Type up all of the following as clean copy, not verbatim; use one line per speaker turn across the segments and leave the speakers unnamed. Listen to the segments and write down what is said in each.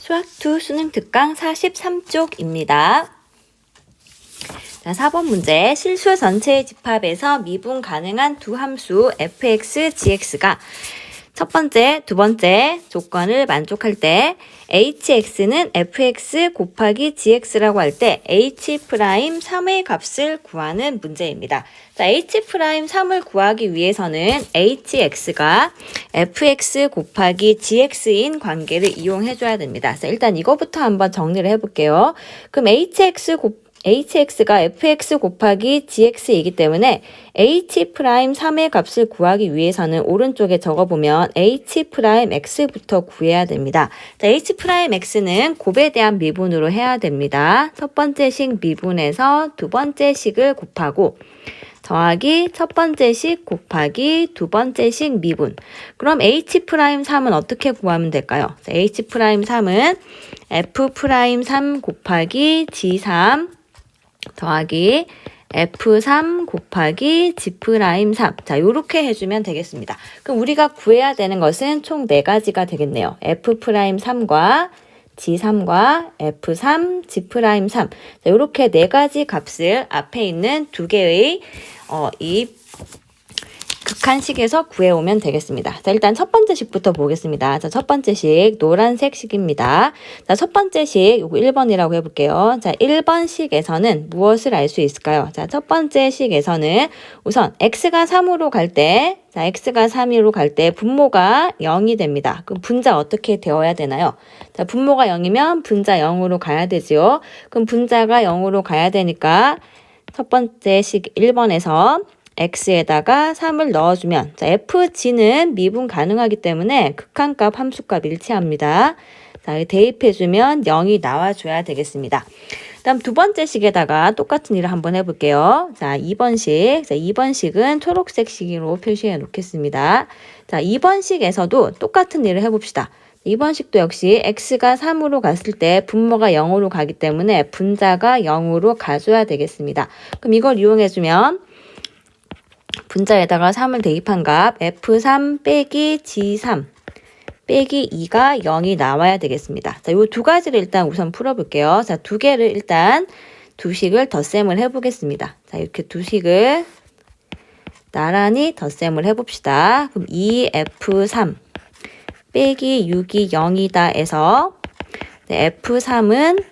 수학2 수능 특강 43쪽입니다. 자, 4번 문제. 실수 전체의 집합에서 미분 가능한 두 함수 fx, gx가 첫 번째, 두 번째 조건을 만족할 때 hx는 fx 곱하기 gx라고 할 때 h'3의 값을 구하는 문제입니다. 자, h'3을 구하기 위해서는 hx가 fx 곱하기 gx인 관계를 이용해줘야 됩니다. 자, 일단 이거부터 한번 정리를 해볼게요. 그럼 hx가 fx 곱하기 gx이기 때문에 h'3의 값을 구하기 위해서는 오른쪽에 적어보면 h'x부터 구해야 됩니다. 자, h'x는 곱에 대한 미분으로 해야 됩니다. 첫 번째 식 미분에서 두 번째 식을 곱하고 더하기 첫 번째 식 곱하기 두 번째 식 미분. 그럼 h'3은 어떻게 구하면 될까요? 자, h'3은 f'3 곱하기 g3 더하기 f3 곱하기 g'3. 자, 요렇게 해주면 되겠습니다. 그럼 우리가 구해야 되는 것은 총 4가지가 되겠네요. f'3과 g3과 f3, g'3. 자, 요렇게 4가지 값을 앞에 있는 두 개의 이 극한식에서 구해오면 되겠습니다. 자, 일단 첫 번째 식부터 보겠습니다. 자, 첫 번째 식, 노란색 식입니다. 자, 첫 번째 식, 요거 1번이라고 해볼게요. 자, 1번 식에서는 무엇을 알 수 있을까요? 자, 첫 번째 식에서는 우선 x가 3으로 갈 때, 자, x가 3으로 갈 때 분모가 0이 됩니다. 그럼 분자 어떻게 되어야 되나요? 자, 분모가 0이면 분자 0으로 가야 되죠. 그럼 분자가 0으로 가야 되니까 첫 번째 식 1번에서 x에다가 3을 넣어주면 자, fg는 미분 가능하기 때문에 극한값 함수값 일치합니다. 자, 대입해주면 0이 나와줘야 되겠습니다. 다음 두 번째 식에다가 똑같은 일을 한번 해볼게요. 자, 2번 식. 자, 2번 식은 초록색 식으로 표시해 놓겠습니다. 자, 2번 식에서도 똑같은 일을 해봅시다. 2번 식도 역시 x가 3으로 갔을 때 분모가 0으로 가기 때문에 분자가 0으로 가줘야 되겠습니다. 그럼 이걸 이용해주면 분자에다가 3을 대입한 값 f3 빼기 g3 빼기 2가 0이 나와야 되겠습니다. 자, 요 두 가지를 일단 우선 풀어볼게요. 자, 두 개를 일단 두 식을 덧셈을 해보겠습니다. 자, 이렇게 두 식을 나란히 덧셈을 해봅시다. 그럼 2f3 빼기 6이 0이다 해서 f3은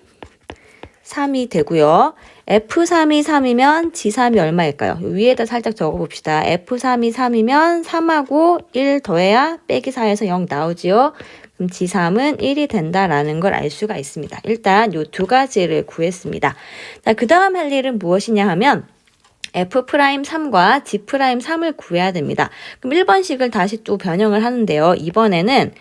3이 되고요. f3이 3이면 g3이 얼마일까요? 위에다 살짝 적어봅시다. f3이 3이면 3하고 1 더해야 빼기 4에서 0 나오지요. 그럼 g3은 1이 된다라는 걸 알 수가 있습니다. 일단 이 두 가지를 구했습니다. 자, 그 다음 할 일은 무엇이냐 하면 f'3과 g'3을 구해야 됩니다. 그럼 1번식을 다시 또 변형을 하는데요. 이번에는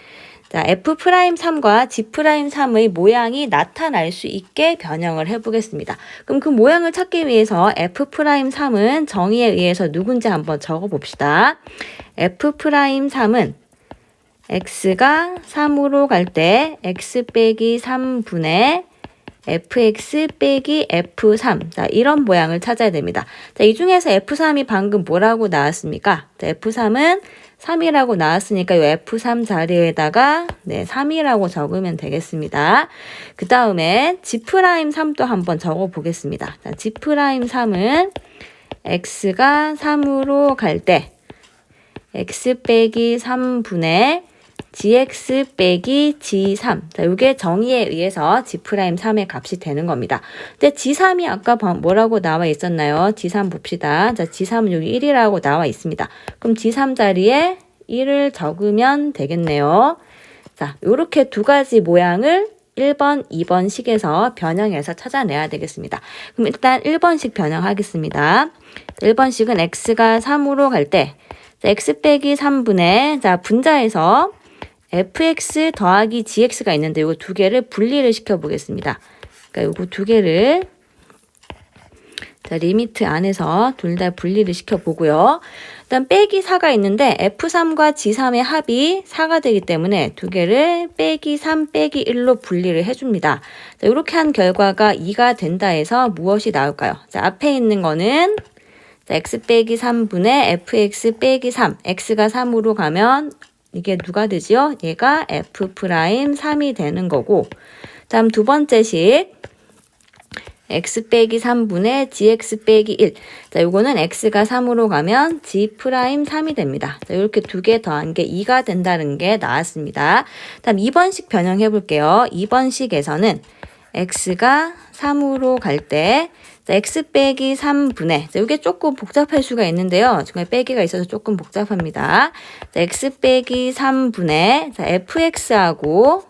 자, f'3과 g'3의 모양이 나타날 수 있게 변형을 해보겠습니다. 그럼 그 모양을 찾기 위해서 f'3은 정의에 의해서 누군지 한번 적어봅시다. f'3은 x가 3으로 갈 때 x 빼기 3분의 fx 빼기 f3. 자, 이런 모양을 찾아야 됩니다. 자, 이 중에서 f3이 방금 뭐라고 나왔습니까? 자, f3은 3이라고 나왔으니까 이 f3 자리에다가 3이라고 적으면 되겠습니다. 그 다음에 g'3도 한번 적어 보겠습니다. 자, g'3은 x가 3으로 갈 때 x 빼기 3분의 gx 빼기 g3. 자, 요게 정의에 의해서 g'3의 값이 되는 겁니다. 근데 g3이 아까 뭐라고 나와 있었나요? g3 봅시다. 자, g3은 여기 1이라고 나와 있습니다. 그럼 g3 자리에 1을 적으면 되겠네요. 자, 요렇게 두 가지 모양을 1번, 2번 식에서 변형해서 찾아내야 되겠습니다. 그럼 일단 1번식 변형하겠습니다. 1번식은 x가 3으로 갈 때 x 빼기 3분의 자, 분자에서 fx 더하기 gx가 있는데 이거 두 개를 분리를 시켜 보겠습니다. 그러니까 이거 두 개를 자, 리미트 안에서 둘 다 분리를 시켜 보고요. 일단 빼기 4가 있는데 f3과 g3의 합이 4가 되기 때문에 두 개를 빼기 3 빼기 1로 분리를 해줍니다. 자, 이렇게 한 결과가 2가 된다 해서 무엇이 나올까요? 자, 앞에 있는 거는 자, x 빼기 3분의 fx 빼기 3. x가 3으로 가면 이게 누가 되지요? 얘가 F'3이 되는 거고, 다음 두 번째 식 x 빼기 3분의 gx 빼기 1. 자, 요거는 x가 3으로 가면 g'3이 됩니다. 자, 이렇게 두 개 더한 게 2가 된다는 게 나왔습니다. 다음 2번식 변형해 볼게요. 2번식에서는 x가 3으로 갈 때, 자, x 빼기 3분의, 자, 이게 조금 복잡할 수가 있는데요. 중간에 빼기가 있어서 조금 복잡합니다. 자, x 빼기 3분의, 자, fx하고,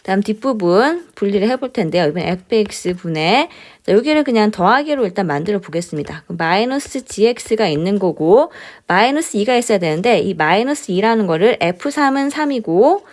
다음 뒷부분 분리를 해볼 텐데요. 이번에 fx분의, 자, 여기를 그냥 더하기로 일단 만들어 보겠습니다. 그럼 마이너스 gx가 있는 거고, 마이너스 2가 있어야 되는데, 이 마이너스 2라는 거를 f3은 3이고,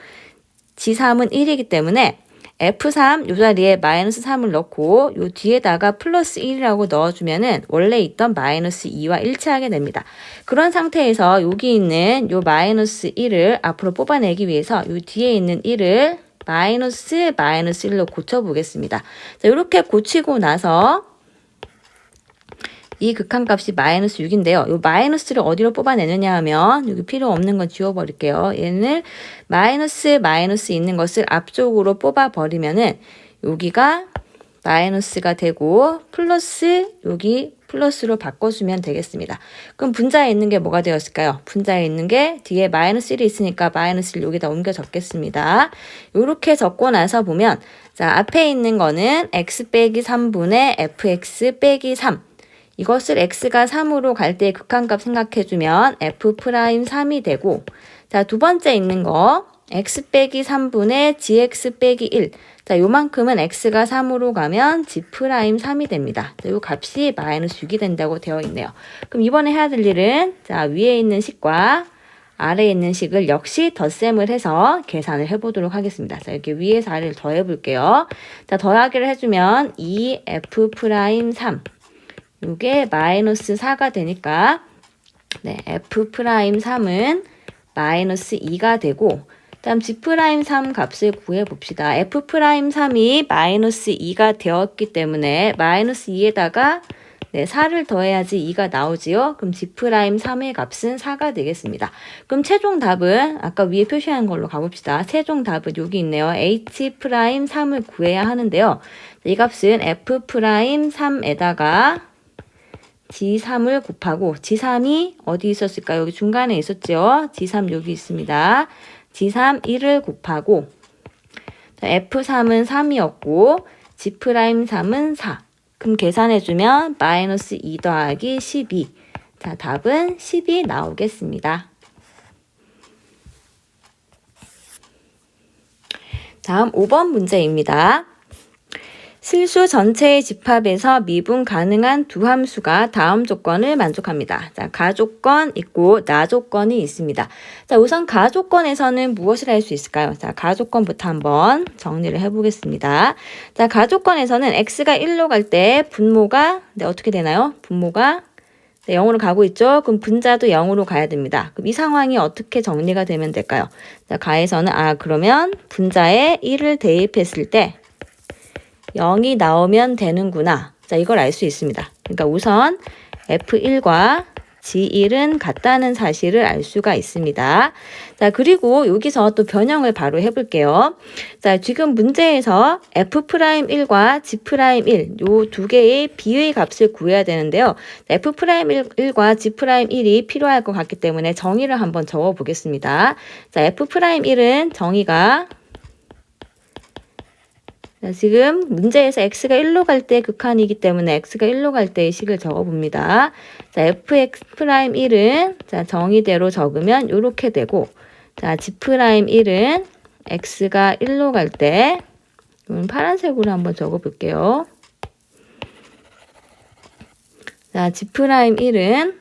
g3은 1이기 때문에, F3 요 자리에 마이너스 3을 넣고 요 뒤에다가 플러스 1이라고 넣어주면은 원래 있던 마이너스 2와 일치하게 됩니다. 그런 상태에서 여기 있는 요 마이너스 1을 앞으로 뽑아내기 위해서 요 뒤에 있는 1을 마이너스 1로 고쳐보겠습니다. 자, 이렇게 고치고 나서 이 극한값이 마이너스 6인데요. 이 마이너스를 어디로 뽑아내느냐 하면 여기 필요 없는 건 지워버릴게요. 얘는 마이너스 있는 것을 앞쪽으로 뽑아버리면은 여기가 마이너스가 되고 플러스 여기 플러스로 바꿔주면 되겠습니다. 그럼 분자에 있는 게 뭐가 되었을까요? 분자에 있는 게 뒤에 마이너스 1이 있으니까 마이너스 1 여기다 옮겨 적겠습니다. 이렇게 적고 나서 보면 자, 앞에 있는 거는 x 빼기 3분의 fx 빼기 3. 이것을 x가 3으로 갈 때 극한값 생각해주면 f'3이 되고, 자, 두 번째 있는 거 x 빼기 3분의 gx 빼기 1. 자, 요만큼은 x가 3으로 가면 g'3이 됩니다. 자, 요 값이 마이너스 6이 된다고 되어 있네요. 그럼 이번에 해야 될 일은 자, 위에 있는 식과 아래에 있는 식을 역시 덧셈을 해서 계산을 해보도록 하겠습니다. 자, 이렇게 위에서 아래를 더해 볼게요. 자, 더하기를 해주면 2f'3. 요게 마이너스 4가 되니까 네, f'3은 마이너스 2가 되고 다음 g'3 값을 구해봅시다. f'3이 마이너스 2가 되었기 때문에 마이너스 2에다가 네, 4를 더해야지 2가 나오지요. 그럼 g'3의 값은 4가 되겠습니다. 그럼 최종 답은 아까 위에 표시한 걸로 가봅시다. 최종 답은 여기 있네요. h'3을 구해야 하는데요. 이 값은 f'3에다가 g3을 곱하고 g3이 어디 있었을까요? 여기 중간에 있었죠. g3 여기 있습니다. g3 1을 곱하고 f3은 3이었고 g'3은 4. 그럼 계산해주면 마이너스 2 더하기 12. 자, 답은 10이 나오겠습니다. 다음 5번 문제입니다. 실수 전체의 집합에서 미분 가능한 두 함수가 다음 조건을 만족합니다. 자, 가조건 있고 나조건이 있습니다. 자, 우선 가조건에서는 무엇을 할 수 있을까요? 자, 가조건부터 한번 정리를 해보겠습니다. 자, 가조건에서는 x가 1로 갈 때 분모가 네, 어떻게 되나요? 분모가 네, 0으로 가고 있죠? 그럼 분자도 0으로 가야 됩니다. 그럼 이 상황이 어떻게 정리가 되면 될까요? 자, 가에서는 그러면 분자에 1을 대입했을 때 0이 나오면 되는구나. 자, 이걸 알 수 있습니다. 그러니까 우선 F1과 G1은 같다는 사실을 알 수가 있습니다. 자, 그리고 여기서 또 변형을 바로 해볼게요. 자, 지금 문제에서 F'1과 G'1, 요 두 개의 비의 값을 구해야 되는데요. F'1과 G'1이 필요할 것 같기 때문에 정의를 한번 적어 보겠습니다. 자, F'1은 정의가 자, 지금 문제에서 x가 1로 갈 때 극한이기 때문에 x가 1로 갈 때의 식을 적어봅니다. 자, fx'1은 자, 정의대로 적으면 이렇게 되고 자, g'1은 x가 1로 갈 때 파란색으로 한번 적어볼게요. 자, g'1은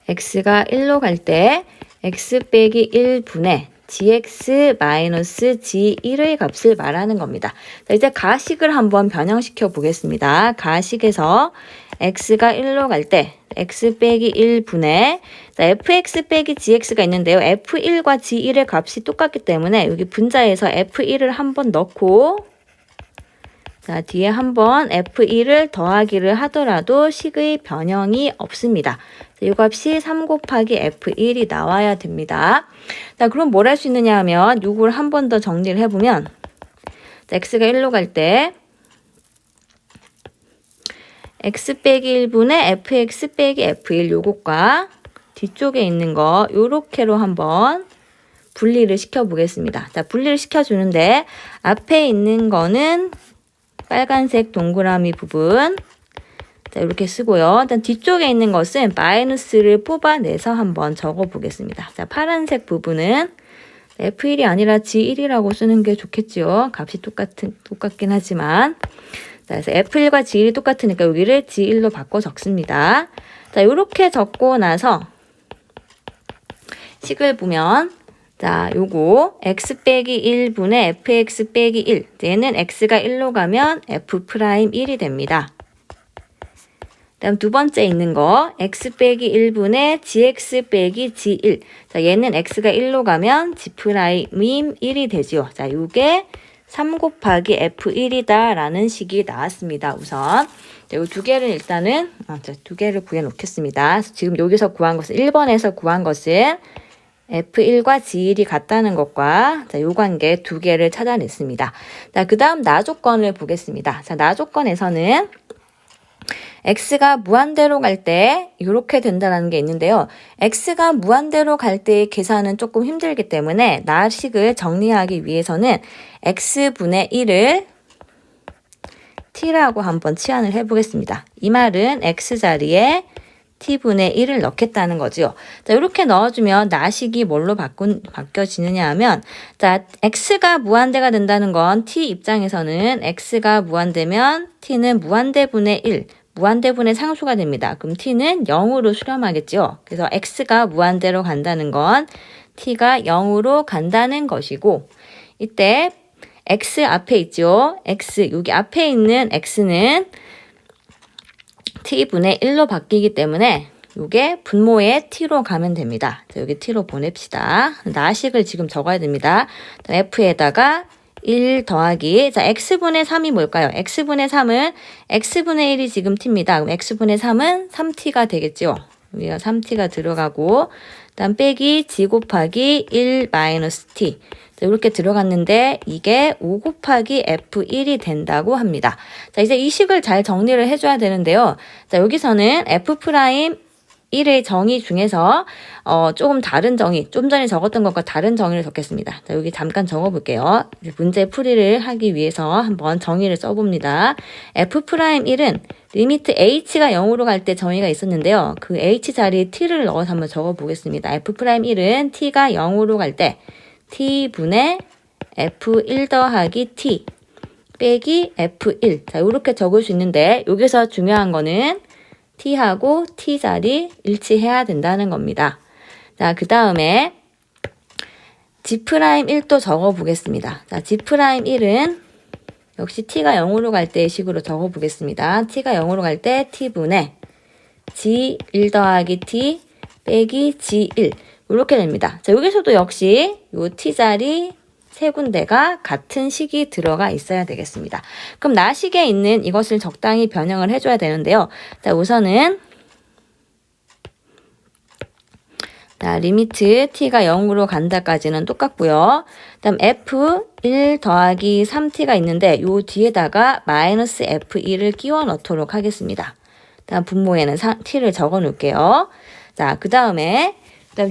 x가 1로 갈 때 x 빼기 1분의 gx-g1의 값을 말하는 겁니다. 자, 이제 가식을 한번 변형시켜 보겠습니다. 가식에서 x가 1로 갈 때 x 빼기 1분의 자, fx 빼기 gx가 있는데요. f1과 g1의 값이 똑같기 때문에 여기 분자에서 f1을 한번 넣고 자, 뒤에 한번 f1을 더하기를 하더라도 식의 변형이 없습니다. 이 값이 3 곱하기 F1이 나와야 됩니다. 자, 그럼 뭘 할 수 있느냐 하면 요걸 한 번 더 정리를 해보면 자, x가 1로 갈 때 x 빼기 1분의 fx 빼기 f1 요것과 뒤쪽에 있는 거 요렇게로 한번 분리를 시켜 보겠습니다. 자, 분리를 시켜주는데 앞에 있는 거는 빨간색 동그라미 부분 자, 이렇게 쓰고요. 일단 뒤쪽에 있는 것은 마이너스를 뽑아내서 한번 적어 보겠습니다. 자, 파란색 부분은 F1이 아니라 G1이라고 쓰는 게 좋겠죠. 값이 똑같긴 하지만. 자, 그래서 F1과 G1이 똑같으니까 여기를 G1로 바꿔 적습니다. 자, 이렇게 적고 나서 식을 보면 자, 요거 x 빼기 1분의 fx 빼기 1. 얘는 x가 1로 가면 f'1이 됩니다. 다음 두 번째 있는 거 x 빼기 1분의 gx 빼기 g1. 자, 얘는 x가 1로 가면 g'1이 되지요. 자, 요게 3 곱하기 f1이다 라는 식이 나왔습니다. 우선 이 두 개를 일단은 두 개를 구해 놓겠습니다. 지금 여기서 구한 것은 1번에서 구한 것은 F1과 G1이 같다는 것과 자, 요 관계 두 개를 찾아냈습니다. 자, 그 다음 나 조건을 보겠습니다. 자, 나 조건에서는 x가 무한대로 갈 때 이렇게 된다는 게 있는데요. x가 무한대로 갈 때의 계산은 조금 힘들기 때문에 나식을 정리하기 위해서는 x분의 1을 t라고 한번 치환을 해보겠습니다. 이 말은 x자리에 t분의 1을 넣겠다는 거죠. 자, 이렇게 넣어주면 나식이 뭘로 바뀌어지느냐 하면, 자, x가 무한대가 된다는 건 t 입장에서는 x가 무한대면 t는 무한대분의 1, 무한대분의 상수가 됩니다. 그럼 t는 0으로 수렴하겠죠. 그래서 x가 무한대로 간다는 건 t가 0으로 간다는 것이고, 이때 x 앞에 있죠. x, 여기 앞에 있는 x는 t분의 1로 바뀌기 때문에 이게 분모의 t로 가면 됩니다. 자, 여기 t로 보냅시다. 나식을 지금 적어야 됩니다. f에다가 1 더하기 자 x분의 3이 뭘까요? x분의 3은 x분의 1이 지금 t입니다. 그럼 x분의 3은 3t가 되겠죠. 여기가 3t가 들어가고 다음 빼기 g 곱하기 1 마이너스 t 자, 이렇게 들어갔는데 이게 5 곱하기 f1이 된다고 합니다. 자, 이제 이 식을 잘 정리를 해줘야 되는데요. 자, 여기서는 f'1의 정의 중에서 조금 다른 정의, 좀 전에 적었던 것과 다른 정의를 적겠습니다. 자, 여기 잠깐 적어볼게요. 문제 풀이를 하기 위해서 한번 정의를 써봅니다. f'1은 리미트 h가 0으로 갈 때 정의가 있었는데요. 그 h 자리에 t를 넣어서 한번 적어보겠습니다. f'1은 t가 0으로 갈 때 t분의 f1 더하기 t 빼기 f1 자, 이렇게 적을 수 있는데 여기서 중요한 거는 t하고 t 자리 일치해야 된다는 겁니다. 자, 그 다음에 g'1도 적어 보겠습니다. 자, g'1은 역시 t가 0으로 갈 때의 식으로 적어 보겠습니다. t가 0으로 갈 때 t분의 g1 더하기 t 빼기 g1 이렇게 됩니다. 자, 여기서도 역시 요 t자리 세 군데가 같은 식이 들어가 있어야 되겠습니다. 그럼 나식에 있는 이것을 적당히 변형을 해줘야 되는데요. 자, 우선은 자, 리미트 t가 0으로 간다까지는 똑같고요. 다음 f1 더하기 3t가 있는데 요 뒤에다가 마이너스 f1을 끼워 넣도록 하겠습니다. 다음 분모에는 t를 적어 놓을게요. 자, 그 다음에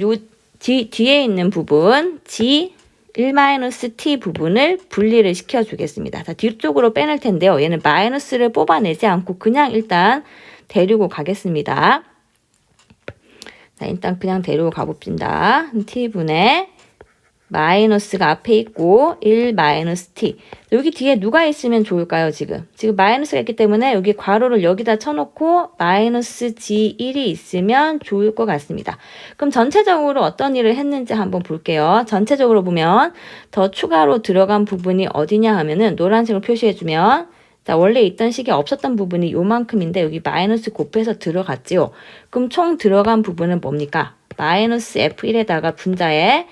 요 뒤에 있는 부분 g1-t 부분을 분리를 시켜주겠습니다. 자, 뒤쪽으로 빼낼 텐데요. 얘는 마이너스를 뽑아내지 않고 그냥 일단 데리고 가겠습니다. 자, 일단 그냥 데리고 가봅시다. t분의 마이너스가 앞에 있고 1 마이너스 t. 여기 뒤에 누가 있으면 좋을까요? 지금 마이너스가 있기 때문에 여기 괄호를 여기다 쳐놓고 마이너스 g1이 있으면 좋을 것 같습니다. 그럼 전체적으로 어떤 일을 했는지 한번 볼게요. 전체적으로 보면 더 추가로 들어간 부분이 어디냐 하면은 노란색으로 표시해주면 자, 원래 있던 식이 없었던 부분이 요만큼인데 여기 마이너스 곱해서 들어갔지요. 그럼 총 들어간 부분은 뭡니까? 마이너스 f1에다가 분자에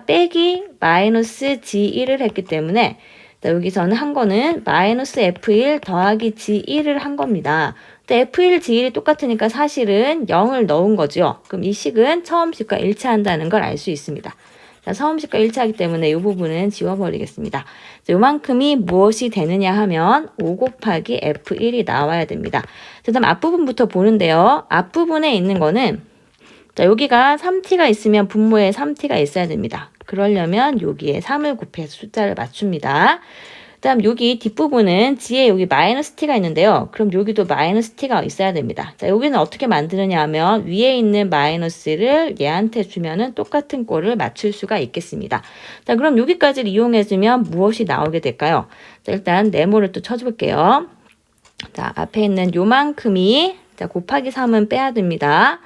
빼기 마이너스 g1을 했기 때문에 자, 여기서는 한 거는 마이너스 F1 더하기 G1을 한 겁니다. 근데 F1, G1이 똑같으니까 사실은 0을 넣은 거죠. 그럼 이 식은 처음식과 일치한다는 걸 알 수 있습니다. 자, 처음식과 일치하기 때문에 이 부분은 지워버리겠습니다. 자, 요만큼이 무엇이 되느냐 하면 5 곱하기 F1이 나와야 됩니다. 자, 다음 앞부분부터 보는데요. 앞부분에 있는 거는 자, 여기가 3t가 있으면 분모에 3t가 있어야 됩니다. 그러려면 여기에 3을 곱해서 숫자를 맞춥니다. 그 다음 여기 뒷부분은 G에 여기 마이너스 t가 있는데요. 그럼 여기도 마이너스 t가 있어야 됩니다. 자, 여기는 어떻게 만드느냐 하면 위에 있는 마이너스를 얘한테 주면은 똑같은 꼴을 맞출 수가 있겠습니다. 자, 그럼 여기까지를 이용해주면 무엇이 나오게 될까요? 자, 일단 네모를 또 쳐줄게요. 자, 앞에 있는 요만큼이 자, 곱하기 3은 빼야 됩니다.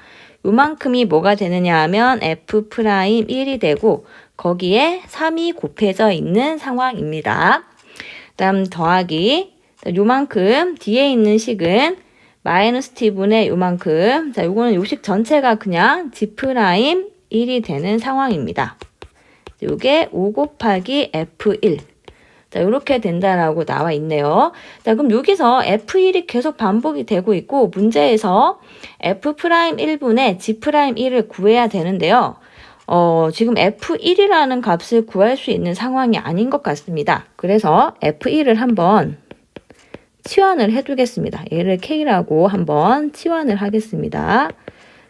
요만큼이 뭐가 되느냐 하면 F'1이 되고 거기에 3이 곱해져 있는 상황입니다. 그 다음 더하기 요만큼 뒤에 있는 식은 마이너스 t분의 요만큼 자 요거는 요식 전체가 그냥 G'1이 되는 상황입니다. 요게 5 곱하기 F1 자, 요렇게 된다라고 나와 있네요. 자, 그럼 여기서 F1이 계속 반복이 되고 있고, 문제에서 F'1분의 G'1을 구해야 되는데요. 지금 F1이라는 값을 구할 수 있는 상황이 아닌 것 같습니다. 그래서 F1을 한번 치환을 해두겠습니다. 얘를 K라고 한번 치환을 하겠습니다.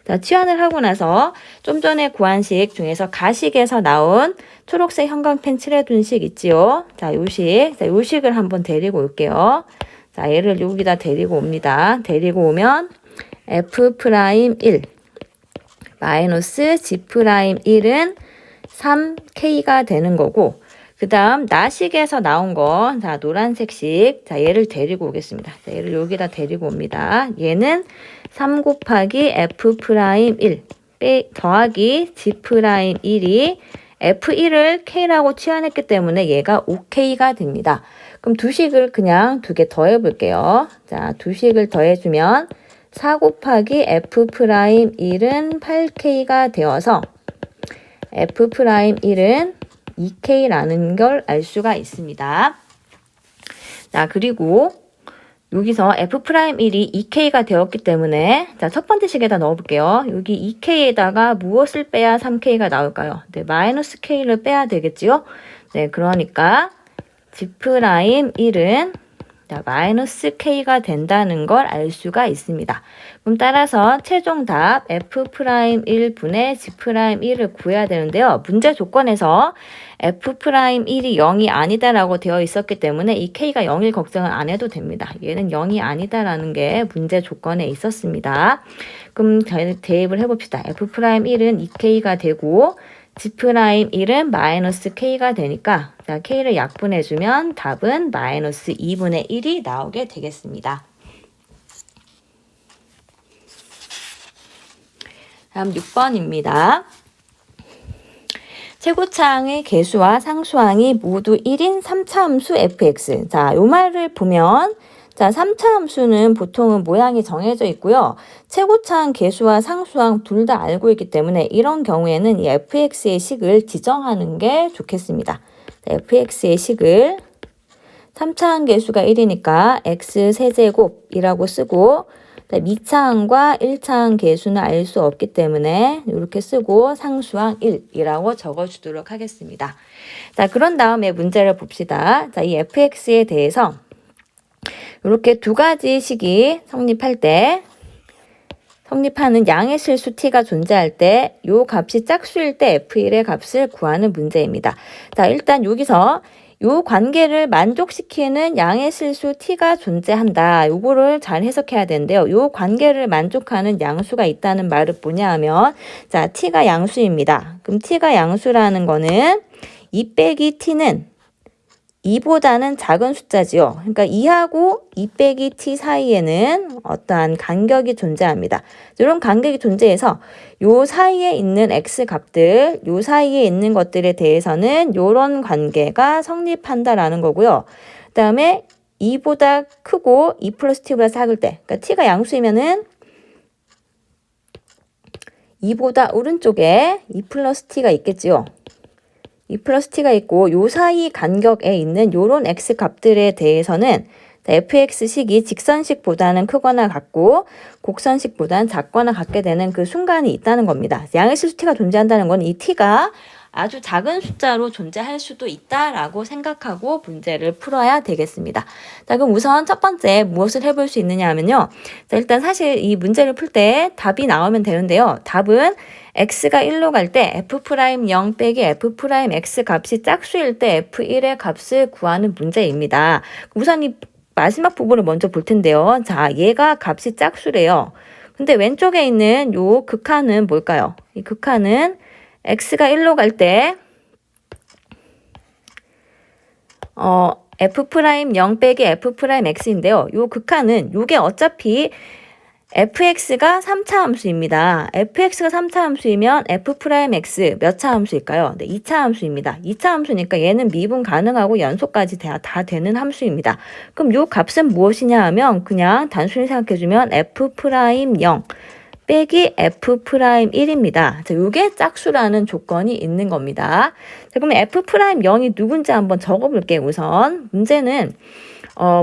자, 치환을 하고 나서 좀 전에 구한 식 중에서 가식에서 나온 초록색 형광펜 칠해둔 식 있지요. 자, 요 식을 한번 데리고 올게요. 자, 얘를 여기다 데리고 옵니다. 데리고 오면 F'1 마이너스 G'1은 3K가 되는 거고, 그 다음 나식에서 나온 거, 자, 노란색 식, 자, 얘를 데리고 오겠습니다. 자, 얘를 여기다 데리고 옵니다. 얘는 3 곱하기 F'1 더하기 G'1이 F1을 K라고 치환했기 때문에 얘가 5K가 됩니다. 그럼 두 식을 그냥 두 개 더해 볼게요. 자, 두 식을 더해주면 4 곱하기 F'1은 8K가 되어서 F'1은 2K라는 걸 알 수가 있습니다. 자, 그리고 여기서 F'1이 2K가 되었기 때문에 자, 첫 번째 식에다 넣어볼게요. 여기 2K에다가 무엇을 빼야 3K가 나올까요? 네, 마이너스 K를 빼야 되겠지요? 네, 그러니까 G'1은 자, 마이너스 K가 된다는 걸 알 수가 있습니다. 그럼 따라서 최종 답 F'1분의 G'1을 구해야 되는데요. 문제 조건에서 F'1이 0이 아니다라고 되어 있었기 때문에 이 K가 0일 걱정을 안 해도 됩니다. 얘는 0이 아니다라는 게 문제 조건에 있었습니다. 그럼 대입을 해봅시다. F'1은 2K가 되고 G'1은 마이너스 K가 되니까 자, K를 약분해주면 답은 마이너스 2분의 1이 나오게 되겠습니다. 다음 6번입니다. 최고차항의 개수와 상수항이 모두 1인 3차 함수 fx. 자, 요 말을 보면 자, 3차 함수는 보통은 모양이 정해져 있고요. 최고차항 개수와 상수항 둘 다 알고 있기 때문에 이런 경우에는 이 fx의 식을 지정하는 게 좋겠습니다. 자, fx의 식을 3차항 개수가 1이니까 x 세제곱이라고 쓰고 2차항과 1차항 개수는 알 수 없기 때문에 이렇게 쓰고 상수항 1이라고 적어주도록 하겠습니다. 자, 그런 다음에 문제를 봅시다. 자, 이 fx에 대해서 이렇게 두 가지 식이 성립하는 양의 실수 t가 존재할 때 이 값이 짝수일 때 f1의 값을 구하는 문제입니다. 자, 일단 여기서 이 관계를 만족시키는 양의 실수 t가 존재한다. 요거를 잘 해석해야 되는데요. 이 관계를 만족하는 양수가 있다는 말은 뭐냐 하면 자, t가 양수입니다. 그럼 t가 양수라는 거는 2 빼기 t는 2보다는 작은 숫자지요. 그러니까 2하고 2 빼기 t 사이에는 어떠한 간격이 존재합니다. 이런 간격이 존재해서 요 사이에 있는 x 값들, 요 사이에 있는 것들에 대해서는 요런 관계가 성립한다라는 거고요. 그 다음에 2보다 크고 2 플러스 t보다 작을 때, 그러니까 t가 양수이면은 2보다 오른쪽에 2 플러스 t가 있겠지요. 2 플러스 t가 있고 요 사이 간격에 있는 요런 x 값들에 대해서는 fx식이 직선식보다는 크거나 같고 곡선식보다는 작거나 같게 되는 그 순간이 있다는 겁니다. 양의 실수 t가 존재한다는 건 이 t가 아주 작은 숫자로 존재할 수도 있다라고 생각하고 문제를 풀어야 되겠습니다. 자, 그럼 우선 첫 번째 무엇을 해볼 수 있느냐 하면요. 자, 일단 사실 이 문제를 풀 때 답이 나오면 되는데요. 답은 x가 1로 갈 때 f'0 빼기 f'x 값이 짝수일 때 f1의 값을 구하는 문제입니다. 우선 이 마지막 부분을 먼저 볼 텐데요. 자, 얘가 값이 짝수래요. 근데 왼쪽에 있는 요 극한은 뭘까요? 이 극한은 x가 1로 갈 때 f'0 빼기 f'x인데요. 요 극한은 요게 어차피 fx가 3차 함수입니다. fx가 3차 함수이면 f'x 몇 차 함수일까요? 네, 2차 함수입니다. 2차 함수니까 얘는 미분 가능하고 연속까지 다 되는 함수입니다. 그럼 요 값은 무엇이냐 하면 그냥 단순히 생각해주면 f'0 빼기 f'1입니다. 자, 요게 짝수라는 조건이 있는 겁니다. 자, 그러면 f'0이 누군지 한번 적어볼게요. 우선 문제는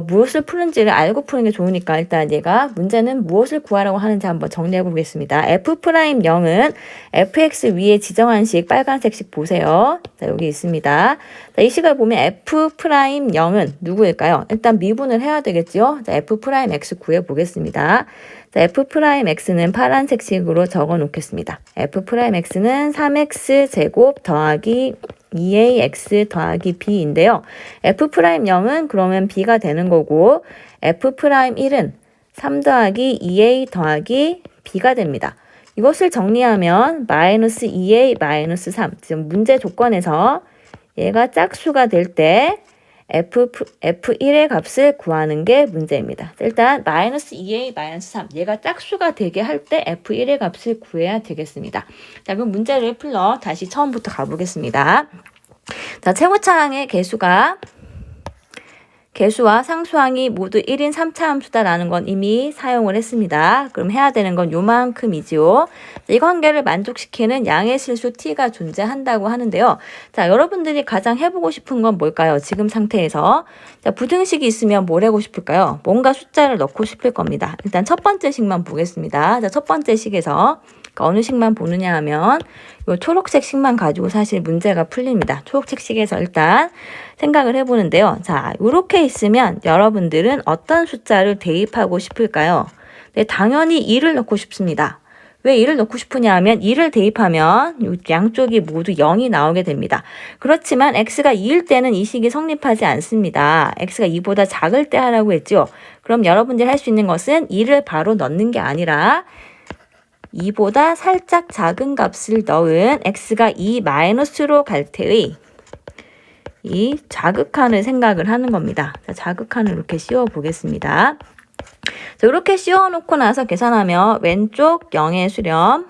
무엇을 푸는지를 알고 푸는 게 좋으니까 일단 얘가 문제는 무엇을 구하라고 하는지 한번 정리해 보겠습니다. f'0은 fx 위에 지정한 식 빨간색 식 보세요. 자, 여기 있습니다. 자, 이 식을 보면 f'0은 누구일까요? 일단 미분을 해야 되겠죠. 자, f'x 구해 보겠습니다. 자, f'x는 파란색 식으로 적어 놓겠습니다. f'x는 3x 제곱 더하기 2ax 더하기 b인데요. f'0은 그러면 b가 되는 거고 f'1은 3 더하기 2a 더하기 b가 됩니다. 이것을 정리하면 마이너스 2a 마이너스 3 지금 문제 조건에서 얘가 짝수가 될 때 f1의 값을 구하는 게 문제입니다. 일단 마이너스 2a 마이너스 3 얘가 짝수가 되게 할 때 f1의 값을 구해야 되겠습니다. 자, 그럼 문제를 풀러 다시 처음부터 가보겠습니다. 자, 최고차항의 개수와 상수항이 모두 1인 3차 함수다라는 건 이미 사용을 했습니다. 그럼 해야 되는 건 요만큼이지요. 이 관계를 만족시키는 양의 실수 t가 존재한다고 하는데요. 자, 여러분들이 가장 해보고 싶은 건 뭘까요? 지금 상태에서. 자, 부등식이 있으면 뭘 하고 싶을까요? 뭔가 숫자를 넣고 싶을 겁니다. 일단 첫 번째 식만 보겠습니다. 자, 첫 번째 식에서 어느 식만 보느냐 하면 요 초록색 식만 가지고 사실 문제가 풀립니다. 초록색 식에서 일단 생각을 해보는데요. 자, 이렇게 있으면 여러분들은 어떤 숫자를 대입하고 싶을까요? 네, 당연히 2를 넣고 싶습니다. 왜 2를 넣고 싶으냐 하면 2를 대입하면 요 양쪽이 모두 0이 나오게 됩니다. 그렇지만 x가 2일 때는 이 식이 성립하지 않습니다. x가 2보다 작을 때 하라고 했죠. 그럼 여러분들이 할 수 있는 것은 2를 바로 넣는 게 아니라 2보다 살짝 작은 값을 넣은 x가 2 마이너스로 갈 때의 이 자극한을 생각을 하는 겁니다. 자, 자극한을 이렇게 씌워 보겠습니다. 자, 이렇게 씌워 놓고 나서 계산하면 왼쪽 0의 수렴,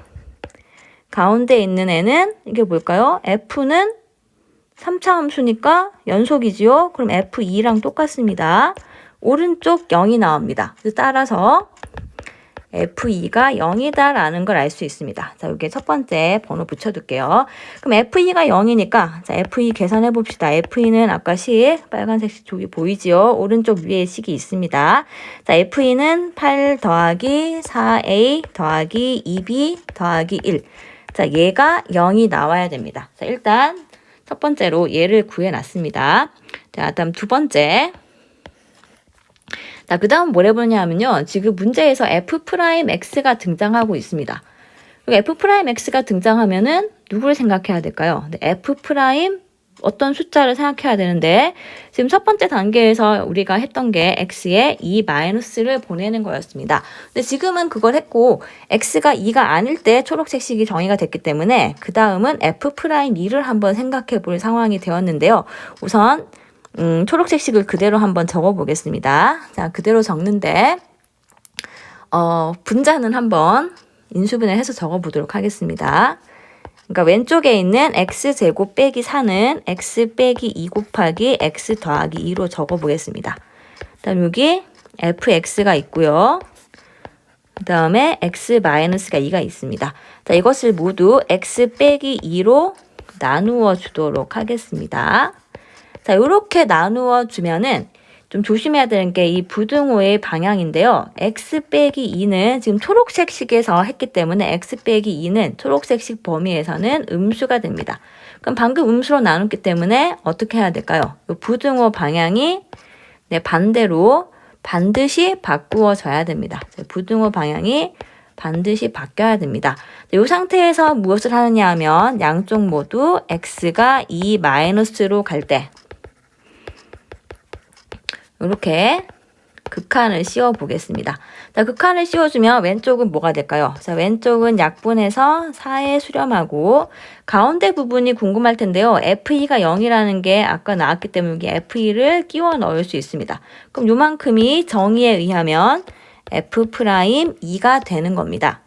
가운데 있는 애는 이게 뭘까요? f는 3차 함수니까 연속이지요. 그럼 f2랑 똑같습니다. 오른쪽 0이 나옵니다. 따라서 F2가 0이다라는 걸 알 수 있습니다. 자, 여기에 첫 번째 번호 붙여둘게요. 그럼 F2가 0이니까, 자, F2 계산해 봅시다. F2는 아까 식, 빨간색 식 저기 보이지요? 오른쪽 위에 식이 있습니다. 자, F2는 8 더하기 4A 더하기 2B 더하기 1. 자, 얘가 0이 나와야 됩니다. 자, 일단 첫 번째로 얘를 구해놨습니다. 자, 다음 두 번째. 자, 그 다음 뭘 해보냐 하면요. 지금 문제에서 f'x가 등장하고 있습니다. f'x가 등장하면은 누구를 생각해야 될까요? 네, f' 어떤 숫자를 생각해야 되는데 지금 첫 번째 단계에서 우리가 했던 게 x에 2 마이너스를 보내는 거였습니다. 근데 지금은 그걸 했고 x가 2가 아닐 때 초록색 식이 정의가 됐기 때문에 그 다음은 f'2를 한번 생각해 볼 상황이 되었는데요. 우선 초록색 식을 그대로 한번 적어 보겠습니다. 자, 그대로 적는데 분자는 한번 인수분해를 해서 적어 보도록 하겠습니다. 그러니까 왼쪽에 있는 x제곱 빼기 4는 x 빼기 2 곱하기 x 더하기 2로 적어 보겠습니다. 그다음 여기 fx가 있고요. 그 다음에 x 마이너스가 2가 있습니다. 자, 이것을 모두 x 빼기 2로 나누어 주도록 하겠습니다. 자, 이렇게 나누어 주면은 좀 조심해야 되는 게 이 부등호의 방향인데요. x 빼기 2는 지금 초록색 식에서 했기 때문에 x 빼기 2는 초록색 식 범위에서는 음수가 됩니다. 그럼 방금 음수로 나눴기 때문에 어떻게 해야 될까요? 이 부등호 방향이 반대로 반드시 바꾸어져야 됩니다. 부등호 방향이 반드시 바뀌어야 됩니다. 이 상태에서 무엇을 하느냐 하면 양쪽 모두 x가 2 마이너스로 갈 때 이렇게 극한을 씌워 보겠습니다. 자, 극한을 씌워주면 왼쪽은 뭐가 될까요? 자, 왼쪽은 약분해서 4에 수렴하고 가운데 부분이 궁금할 텐데요. f2가 0이라는 게 아까 나왔기 때문에 여기 f2를 끼워 넣을 수 있습니다. 그럼 요만큼이 정의에 의하면 f'2가 되는 겁니다.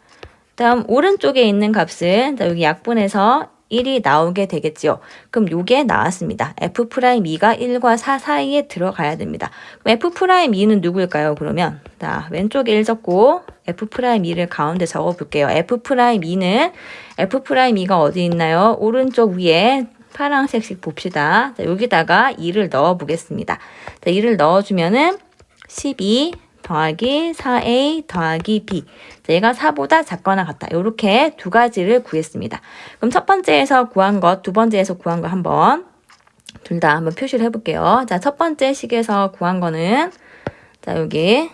다음 오른쪽에 있는 값은 자, 여기 약분해서 1이 나오게 되겠지요. 그럼 요게 나왔습니다. f'2가 1과 4 사이에 들어가야 됩니다. 그럼 f'2는 누구일까요? 그러면 자, 왼쪽에 1 적고 f'2를 가운데 적어 볼게요. f'2는 f'2가 어디 있나요? 오른쪽 위에 파란색씩 봅시다. 자, 여기다가 2를 넣어 보겠습니다. 자, 2를 넣어 주면은 12 더하기 4a 더하기 b. 자, 얘가 4보다 작거나 같다. 이렇게 두 가지를 구했습니다. 그럼 첫 번째에서 구한 것, 두 번째에서 구한 거 한번 둘 다 한번 표시를 해볼게요. 자, 첫 번째 식에서 구한 거는 자, 여기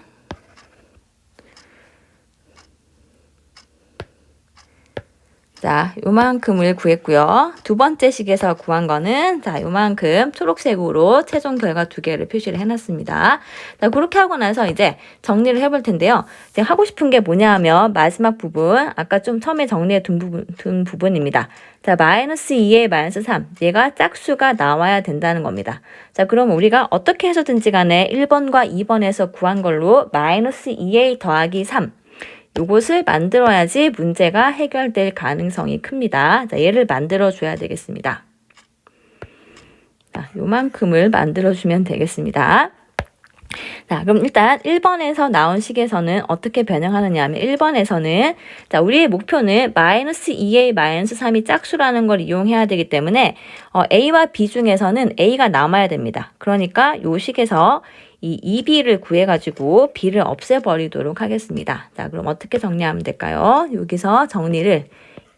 자, 요만큼을 구했고요. 두 번째 식에서 구한 거는 자, 요만큼 초록색으로 최종 결과 두 개를 표시를 해놨습니다. 자, 그렇게 하고 나서 이제 정리를 해볼 텐데요. 이제 하고 싶은 게 뭐냐 하면 마지막 부분, 아까 좀 처음에 정리해 둔 부분입니다. 자, 마이너스 2에 마이너스 3. 얘가 짝수가 나와야 된다는 겁니다. 자, 그럼 우리가 어떻게 해서든지 간에 1번과 2번에서 구한 걸로 마이너스 2a 더하기 3. 요것을 만들어야지 문제가 해결될 가능성이 큽니다. 자, 얘를 만들어 줘야 되겠습니다. 자, 요만큼을 만들어 주면 되겠습니다. 자, 그럼 일단 1번에서 나온 식에서는 어떻게 변형하느냐 하면 1번에서는 자, 우리의 목표는 마이너스 2a 마이너스 3이 짝수라는 걸 이용해야 되기 때문에 a와 b 중에서는 a가 남아야 됩니다. 그러니까 요 식에서 이 2b를 구해가지고 b를 없애버리도록 하겠습니다. 자, 그럼 어떻게 정리하면 될까요? 여기서 정리를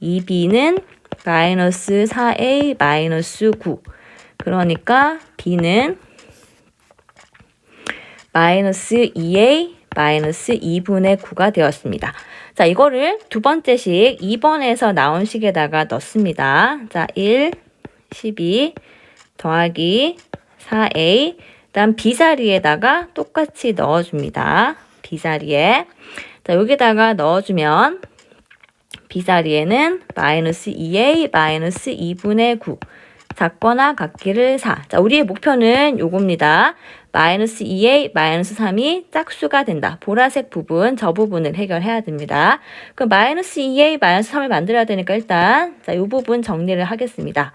2b는 마이너스 4a 마이너스 9. 그러니까 b는 마이너스 2a 마이너스 2분의 9가 되었습니다. 자, 이거를 두 번째 식 2번에서 나온 식에다가 넣습니다. 자, 1, 12 더하기 4a 다음 b자리에다가 똑같이 넣어줍니다. b자리에 자, 여기다가 넣어주면 b자리에는 마이너스 2a 마이너스 2분의 9 작거나 같기를 4. 자, 우리의 목표는 요겁니다. 마이너스 2a 마이너스 3이 짝수가 된다. 보라색 부분, 저 부분을 해결해야 됩니다. 그럼 마이너스 2a 마이너스 3을 만들어야 되니까 일단 자, 요 부분 정리를 하겠습니다.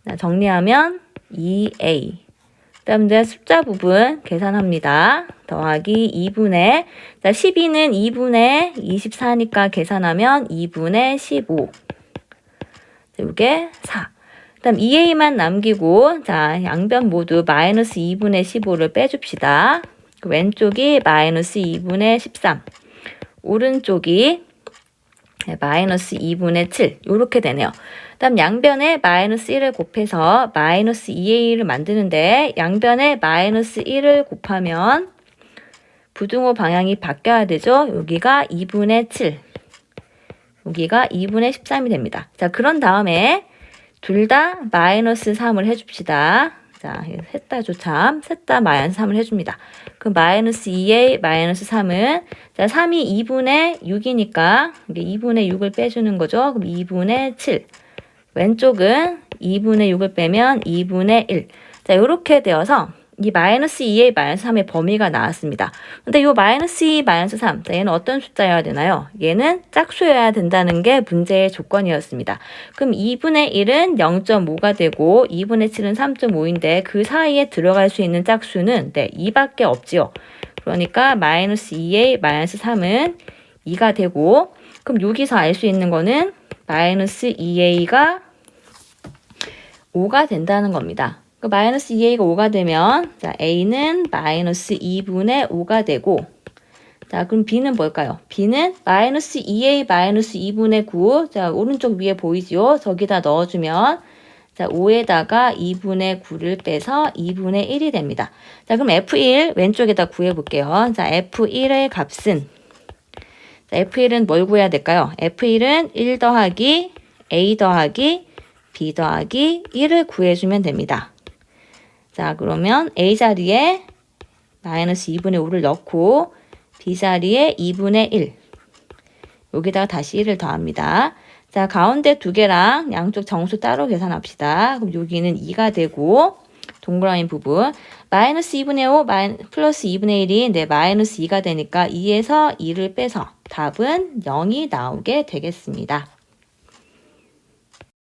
자, 정리하면 2a 그 다음 이제 숫자 부분 계산합니다. 더하기 2분의 자, 12는 2분의 24니까 계산하면 2분의 15 이게 4 그 다음 2a만 남기고 자, 양변 모두 마이너스 2분의 15를 빼줍시다. 왼쪽이 마이너스 2분의 13 오른쪽이 마이너스 2분의 7 이렇게 되네요. 다음 양변에 마이너스 1을 곱해서 마이너스 2a를 만드는데 양변에 마이너스 1을 곱하면 부등호 방향이 바뀌어야 되죠. 여기가 2분의 7 여기가 2분의 13이 됩니다. 자, 그런 다음에 둘 다 마이너스 3을 해줍시다. 자, 셋 다 조참, 셋 다 마이너스 3을 해줍니다. 그럼 마이너스 2a 마이너스 3은 자, 3이 2분의 6이니까 이게 2분의 6을 빼주는 거죠. 그럼 2분의 7 왼쪽은 2분의 6을 빼면 2분의 1 자, 이렇게 되어서 이 마이너스 2a 마이너스 3의 범위가 나왔습니다. 근데 이 마이너스 2 마이너스 3 자, 얘는 어떤 숫자여야 되나요? 얘는 짝수여야 된다는 게 문제의 조건이었습니다. 그럼 2분의 1은 0.5가 되고 2분의 7은 3.5인데 그 사이에 들어갈 수 있는 짝수는 2밖에 없지요. 그러니까 마이너스 2a 마이너스 3은 2가 되고 그럼 여기서 알 수 있는 거는 마이너스 2a가 5가 된다는 겁니다. 그 마이너스 2a가 5가 되면 자, a는 마이너스 2분의 5가 되고 자, 그럼 b는 뭘까요? b는 마이너스 2a 마이너스 2분의 9. 자, 오른쪽 위에 보이죠? 저기다 넣어주면 자, 5에다가 2분의 9를 빼서 2분의 1이 됩니다. 자, 그럼 F1 왼쪽에다 구해볼게요. 자, F1의 값은 자, F1은 뭘 구해야 될까요? F1은 1 더하기 A 더하기 B 더하기 1을 구해주면 됩니다. 자, 그러면 A 자리에 마이너스 2분의 5를 넣고 B 자리에 2분의 1 여기다가 다시 1을 더합니다. 자, 가운데 두 개랑 양쪽 정수 따로 계산합시다. 그럼 여기는 2가 되고 동그라미 부분 마이너스 2분의 5 플러스 2분의 1이 네, 마이너스 2가 되니까 2에서 2를 빼서 답은 0이 나오게 되겠습니다.